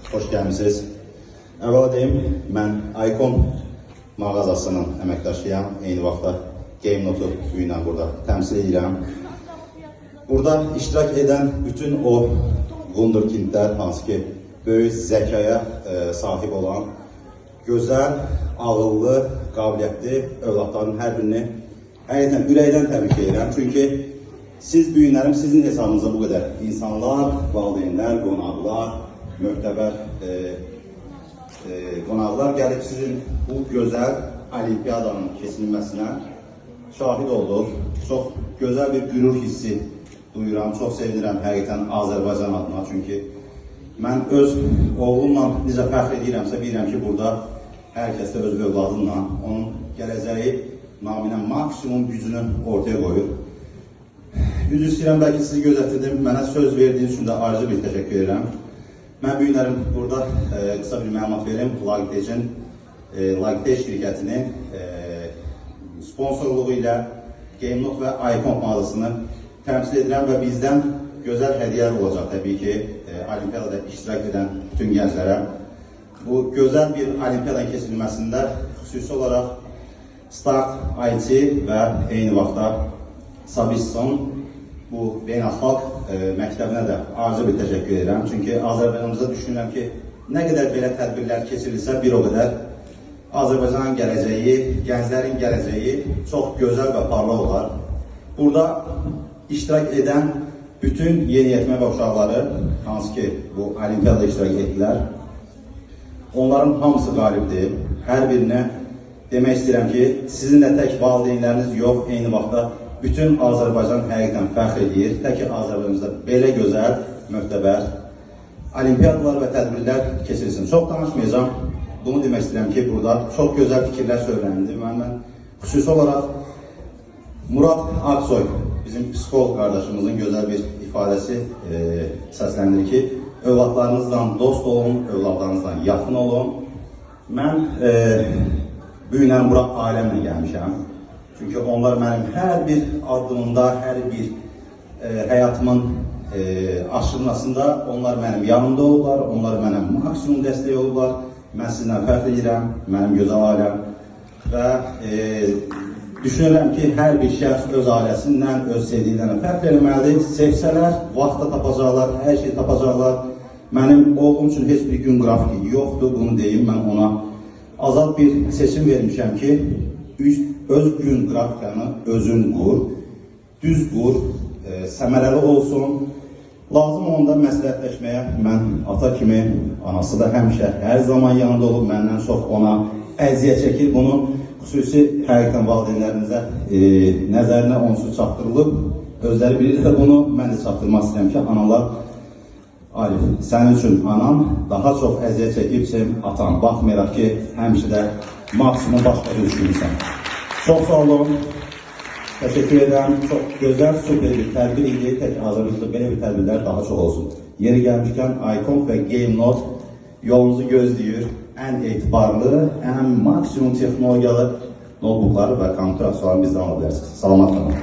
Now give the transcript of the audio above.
Xoş gəlmisiniz. Əvvəla deyim, mən Icon mağazasının əməkdaşıyam. Eyni vaxtda Game Note-u ilə burada təmsil edirəm. Burada iştirak edən bütün o wunderkindlər, hansı ki, böyük zəkaya sahib olan, gözəl, ağıllı, qabiliyyətli övladların hər birini həqiqətən ürəkdən təbrik edirəm. Çünki siz büyünlərim, sizin hesabınıza bu qədər insanlar, valideynlər, qonaqlar, möhtəbər qonaqlar gəlib sizin bu gözəl olimpiyadanın keçirilməsinə şahid olduq. Çox gözəl bir qürur hissi duyuram, çox sevinirəm həqiqətən Azərbaycan adına. Çünki mən öz oğlumla necə fəxr edirəmsə, bilirəm ki, burada hər kəs də öz övladınla onun gələcəyi naminə maksimum gücünü ortaya qoyur. Üzr istəyirəm, bəlkə sizi gözətdirdim, mənə söz verdiyiniz üçün də ayrıca bir təşəkkür edirəm. Mən büyünlərim burada qısa bir məlumat verim. Logitech şirkətinin sponsorluğu ilə Game Note və Icon mağazasını təmsil edirəm və bizdən gözəl hədiyyələr olacaq təbii ki, olimpiyadada iştirak edən bütün gənclərə. Bu gözəl bir olimpiyadan keçirilməsində xüsusi olaraq Start IT və eyni vaxtda Sabisson bu beynəlxalq məktəbinə də ayrıca bir təşəkkür edirəm. Çünki Azərbaycanımızda düşünürəm ki, nə qədər belə tədbirlər keçirilsə, bir o qədər Azərbaycanın gələcəyi, gənclərin gələcəyi çox gözəl və parlaq olar. Burada iştirak edən bütün yeniyetmə və uşaqları, hansı ki, bu olimpiyada iştirak etdilər, onların hamısı qalibdir. Hər birinə demək istəyirəm ki, sizin də tək valideynləriniz yox, eyni vaxtda bütün Azərbaycan həqiqətən fəxr edir. Tək ki, Azərbaycanımızda belə gözəl, möhtəbər olimpiyadalar və tədbirlər keçirilsin. Çox danışmayacağım. Bunu demək istəyirəm ki, burada çox gözəl fikirlər söyləndi. Mən xüsusi olaraq Murad Aksoy, bizim psixolog qardaşımızın gözəl bir ifadəsi səsləndirir ki, övladlarınızla dost olun, övladlarınızla yaxın olun. Mən bu günlər bura ailəmlə gəlmişəm. Çünki onlar mənim hər bir addımımda, hər bir həyatımın aşırmasında onlar mənim yanımda olurlar, onlar mənə maksimum dəstək olurlar. Mən sizinlə fəxr edirəm, mənim gözəl ailəm və düşünürəm ki, hər bir şəxs öz ailəsindən, öz sevdiklərindən fəxr eləməlidir. Sevsələr, vaxt da tapacaqlar, hər şey tapacaqlar. Mənim oğlum üçün heç bir gün qrafiki yoxdur, bunu deyim, mən ona azad bir seçim vermişəm ki, öz gün qrafikanı özün qur, düz qur, səmərəli olsun. Lazım onda məsləhətləşməyə mən ata kimi, anası da həmişə hər zaman yanında olub, məndən çox ona əziyyət çəkir. Bunu xüsusi həqiqətən valideynlərinizə nəzərinə onsuz çatdırılıb. Özləri bilirlər bunu, mən də çatdırmaq istəyirəm ki, analar, Arif, sənin üçün anam daha çox əziyyət çəkibsin, atan. Baxmayaraq ki, həmişə də maksimum başqa düşünürsən. Çox sağ olun. Təşəkkür edirəm. Çox gözəl, süper bir tədbir idi. Tək Azərbaycanda belə bir tədbirlər daha çox olsun. Yeri gəlmişkən Icon və Game Note yolunuzu gözləyir. Ən etibarlı, ən maksimum texnologiyalı notebookları və kompüter aksesuarını bizdən ala bilərsiniz. Salamat qalın.